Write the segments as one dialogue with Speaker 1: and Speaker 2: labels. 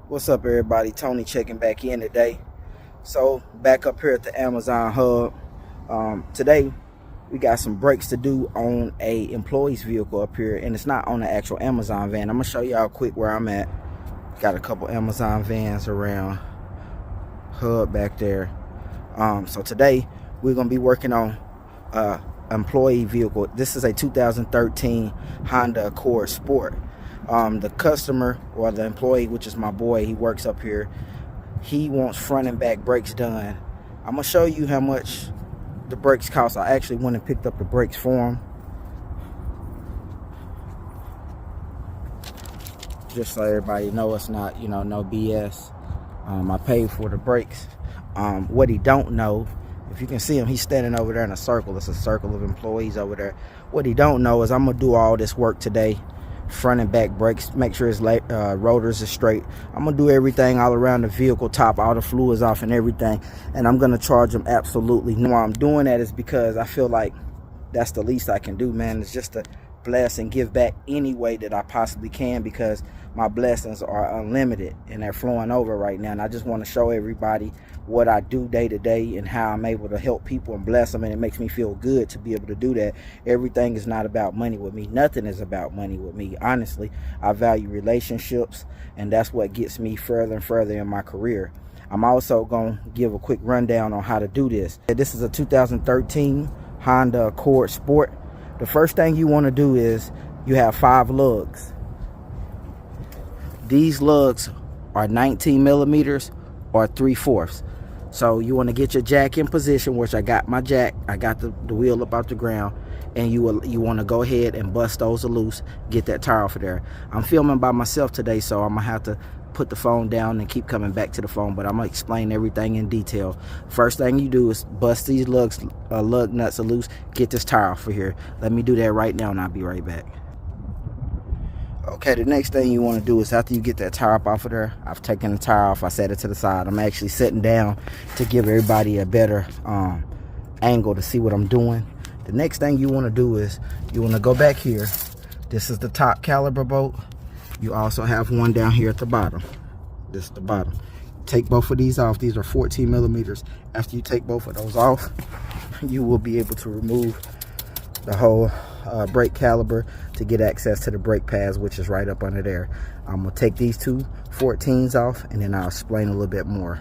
Speaker 1: What's up, everybody? Tony checking back in today. So back up here at the Amazon hub. Today we got some brakes to do on a employee's vehicle up here, and it's not on the actual Amazon van. I'm gonna show y'all quick where I'm at. Got a couple Amazon vans around hub back there. So today we're gonna be working on employee vehicle. This is a 2013 Honda Accord Sport. The customer, or the employee, which is my boy, he works up here, he wants front and back brakes done. I'm gonna show you how much the brakes cost. I actually went and picked up the brakes for him, just so everybody know it's not, no BS. I paid for the brakes. What he don't know, if you can see him, he's standing over there in a circle. It's a circle of employees over there. What he don't know is I'm gonna do all this work today. Front and back brakes, make sure his rotors are straight. I'm gonna do everything all around the vehicle, top all the fluids off and everything, and I'm gonna charge him absolutely. Why I'm doing that is because I feel like that's the least I can do, man. It's just to bless and give back any way that I possibly can, because my blessings are unlimited and they're flowing over right now. And I just want to show everybody what I do day to day and how I'm able to help people and bless them, and it makes me feel good to be able to do that. Everything is not about money with me. Nothing is about money with me. Honestly, I value relationships, and that's what gets me further and further in my career. I'm also going to give a quick rundown on how to do this. This is a 2013 Honda Accord Sport. The first thing you want to do is you have 5 lugs. These lugs are 19 millimeters or 3/4. So you want to get your jack in position, which I got my jack. I got the wheel up off the ground, and you want to go ahead and bust those loose, get that tire off of there. I'm filming by myself today, so I'm gonna have to put the phone down and keep coming back to the phone, but I'm gonna explain everything in detail. First thing you do is bust these lug nuts loose, get this tire off of here. Let me do that right now, and I'll be right back. Okay, the next thing you want to do is, after you get that tire up off of there, I've taken the tire off, I set it to the side. I'm actually sitting down to give everybody a better angle to see what I'm doing. The next thing you want to do is you want to go back here. This is the top caliber bolt. You also have one down here at the bottom. This is the bottom. Take both of these off. These are 14 millimeters. After you take both of those off, you will be able to remove the whole brake caliber to get access to the brake pads, which is right up under there. I'm gonna take these two 14s off, and then I'll explain a little bit more.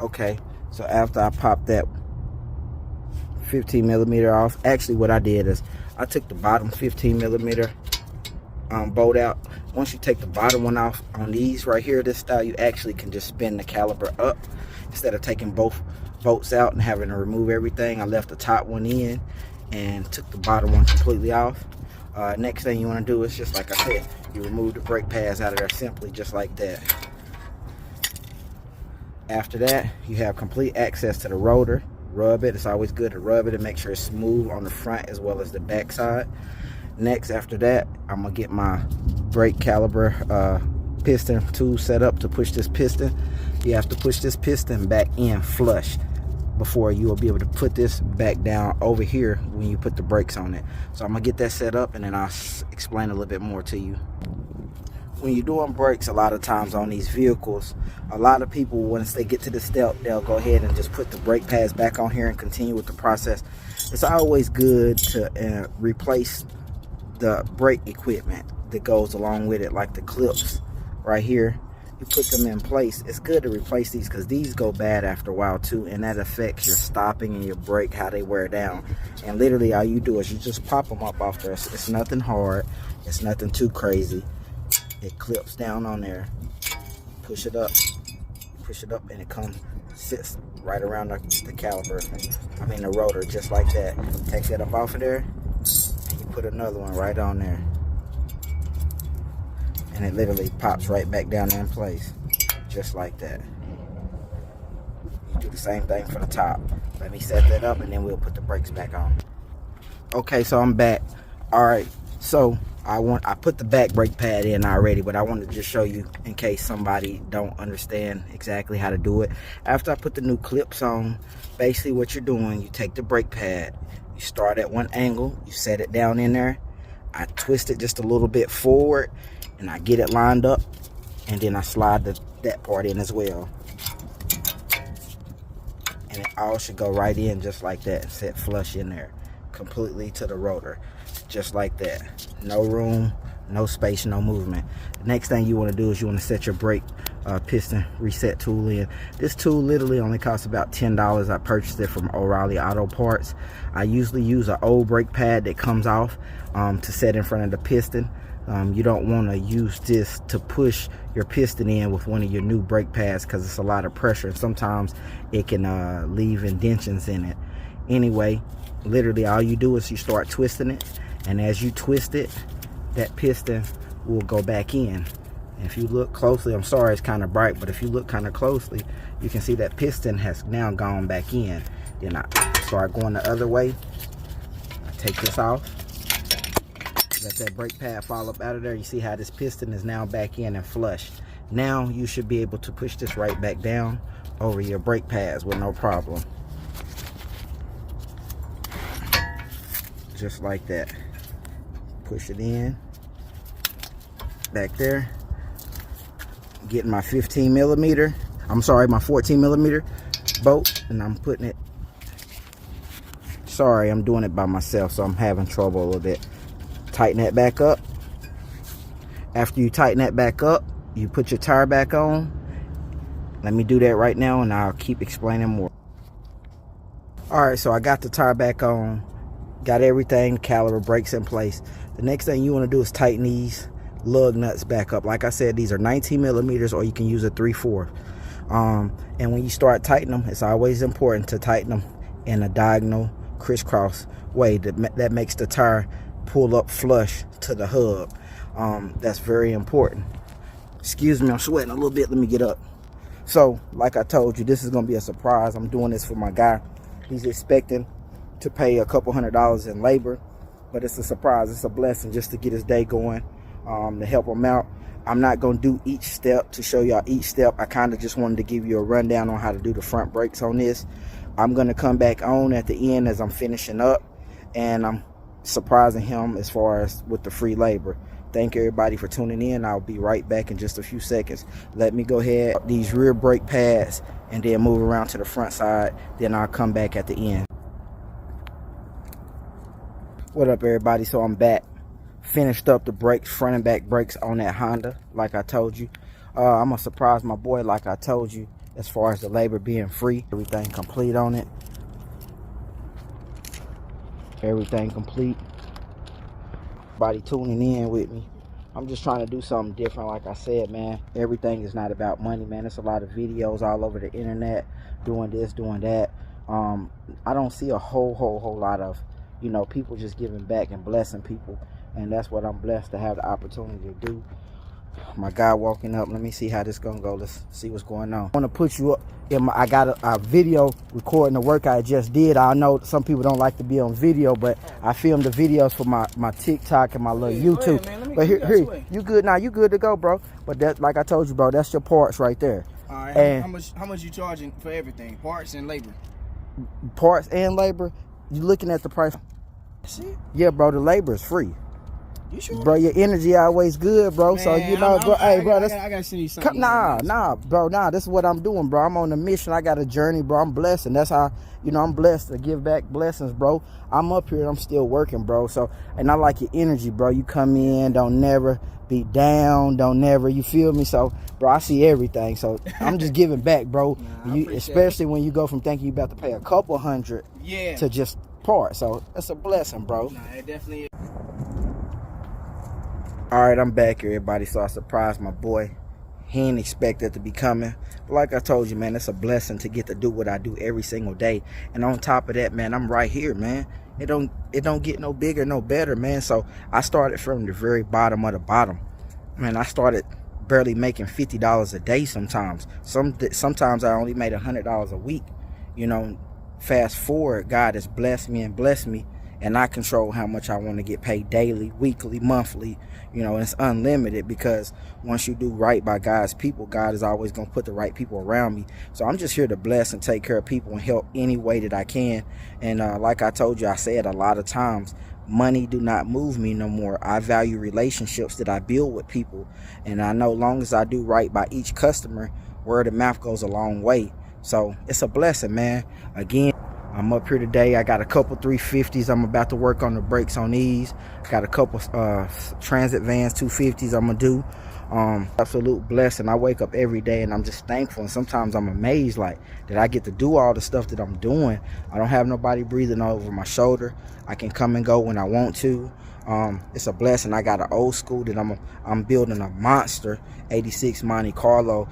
Speaker 1: Okay, so after I popped that 15 millimeter off, actually what I did is I took the bottom 15 millimeter bolt out. Once you take the bottom one off on these right here, this style, you actually can just spin the caliper up instead of taking both bolts out and having to remove everything. I left the top one in and took the bottom one completely off. Next thing you want to do is, just like I said, you remove the brake pads out of there simply, just like that. After that, you have complete access to the rotor. Rub it. It's always good to rub it and make sure it's smooth on the front as well as the back side. Next, after that, I'm gonna get my brake caliber piston tool set up to push this piston. You have to push this piston back in flush before you will be able to put this back down over here when you put the brakes on it. So I'm gonna get that set up, and then I'll explain a little bit more to you. When you're doing brakes, a lot of times on these vehicles, a lot of people, once they get to the step, they'll go ahead and just put the brake pads back on here and continue with the process. It's always good to replace the brake equipment that goes along with it, like the clips right here. You put them in place. It's good to replace these, because these go bad after a while too, and that affects your stopping and your brake, how they wear down. And literally all you do is you just pop them up off there. It's nothing hard, it's nothing too crazy. It clips down on there, push it up, and it sits right around the caliper, the rotor, just like that. Take that up off of there, and you put another one right on there, and it literally pops right back down there in place, just like that. You do the same thing for the top. Let me set that up, and then we'll put the brakes back on. Okay, so I'm back. All right, so I put the back brake pad in already, but I wanted to just show you in case somebody don't understand exactly how to do it. After I put the new clips on, basically what you're doing, you take the brake pad, you start at one angle, you set it down in there, I twist it just a little bit forward, and I get it lined up and then I slide that part in as well. And it all should go right in just like that, set flush in there, completely to the rotor, just like that. No room, no space, no movement. The next thing you want to do is you want to set your brake piston reset tool in. This tool literally only costs about $10. I purchased it from O'Reilly Auto Parts. I usually use an old brake pad that comes off to set in front of the piston. You don't want to use this to push your piston in with one of your new brake pads because it's a lot of pressure, and sometimes it can leave indentions in it. Anyway, literally all you do is you start twisting it, and as you twist it, that piston will go back in. And if you look closely, I'm sorry it's kind of bright, but if you look kind of closely, you can see that piston has now gone back in. Then I start going the other way. I take this off, let that brake pad fall up out of there. You see how this piston is now back in and flush. Now you should be able to push this right back down over your brake pads with no problem. Just like that. Push it in, back there. Getting my 15 millimeter, I'm sorry, my 14 millimeter bolt, and I'm putting it, sorry, I'm doing it by myself, so I'm having trouble a little bit. Tighten that back up. After you tighten that back up, you put your tire back on. Let me do that right now, and I'll keep explaining more. All right, so I got the tire back on, got everything, caliper, brakes in place. The next thing you want to do is tighten these lug nuts back up. Like I said, these are 19 millimeters, or you can use a 3/4. And when you start tightening them, it's always important to tighten them in a diagonal crisscross way that makes the tire pull up flush to the hub. That's very important. Excuse me, I'm sweating a little bit. Let me get up. So like I told you, this is going to be a surprise. I'm doing this for my guy. He's expecting to pay a couple $100s in labor, but it's a surprise. It's a blessing just to get his day going, to help him out. I'm not going to do each step to show y'all each step. I kind of just wanted to give you a rundown on how to do the front brakes on this. I'm going to come back on at the end as I'm finishing up, and I'm surprising him as far as with the free labor. Thank everybody for tuning in. I'll be right back in just a few seconds. Let me go ahead, these rear brake pads, and then move around to the front side. Then I'll come back at the end. What up, everybody? So I'm back. Finished up the brakes, front and back brakes on that Honda, like I told you. I'm gonna surprise my boy, like I told you, as far as the labor being free. Everything complete on it. Everything complete. Everybody tuning in with me. I'm just trying to do something different. Like I said, man, everything is not about money, man. There's a lot of videos all over the internet doing this, doing that. I don't see a whole lot of, you know, people just giving back and blessing people, and that's what I'm blessed to have the opportunity to do. My guy walking up. Let me see how this gonna go. Let's see what's going on. I want to put you up in I got a video recording the work I just did. I know some people don't like to be on video, but I filmed the videos for my TikTok and my little YouTube. Ahead, but here, you good now? You good to go, bro? But that, like I told you, bro, that's your parts right there.
Speaker 2: All right. And how much you charging for everything? Parts and labor.
Speaker 1: Parts and labor. You looking at the price?
Speaker 2: Shit.
Speaker 1: Yeah, bro. The labor is free.
Speaker 2: You sure?
Speaker 1: Bro, your energy always good, bro. Man, so you know, bro. Hey, bro,
Speaker 2: I gotta send you something.
Speaker 1: Nah, bro. Nah, this is what I'm doing, bro. I'm on a mission. I got a journey, bro. I'm blessed, and that's how, you know, I'm blessed to give back blessings, bro. I'm up here. I'm still working, bro. So, and I like your energy, bro. You come in, don't never be down, don't never. You feel me? So, bro, I see everything. So I'm just giving back, bro.
Speaker 2: Nah,
Speaker 1: you, especially when you go from thinking you about to pay a couple $100 to just part. So that's a blessing, bro.
Speaker 2: Nah, it definitely is.
Speaker 1: All right, I'm back, everybody. So I surprised my boy. He didn't expect that to be coming. But like I told you, man, it's a blessing to get to do what I do every single day. And on top of that, man, I'm right here, man. It don't get no bigger, no better, man. So I started from the very bottom of the bottom. Man, I started barely making $50 a day sometimes. Sometimes I only made $100 a week. You know, fast forward, God has blessed me and blessed me. And I control how much I want to get paid daily, weekly, monthly. You know, it's unlimited, because once you do right by God's people, God is always going to put the right people around me. So I'm just here to bless and take care of people and help any way that I can. And like I told you, I say it a lot of times, money do not move me no more. I value relationships that I build with people, and I know long as I do right by each customer, word of mouth goes a long way. So it's a blessing, man. Again, I'm up here today. I got a couple 350s. I'm about to work on the brakes on these. Got a couple Transit Vans 250s I'm gonna do. Absolute blessing. I wake up every day and I'm just thankful, and sometimes I'm amazed like that I get to do all the stuff that I'm doing. I don't have nobody breathing over my shoulder. I can come and go when I want to. It's a blessing. I got an old school that I'm building a monster 86 Monte Carlo.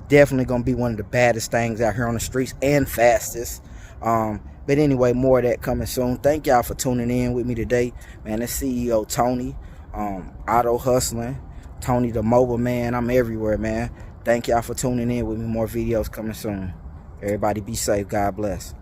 Speaker 1: Definitely gonna be one of the baddest things out here on the streets and fastest. But anyway, more of that coming soon. Thank y'all for tuning in with me today, man. It's CEO Tony, Auto Hustling, Tony the Mobile Man. I'm everywhere, man. Thank y'all for tuning in with me. More videos coming soon. Everybody be safe. God bless.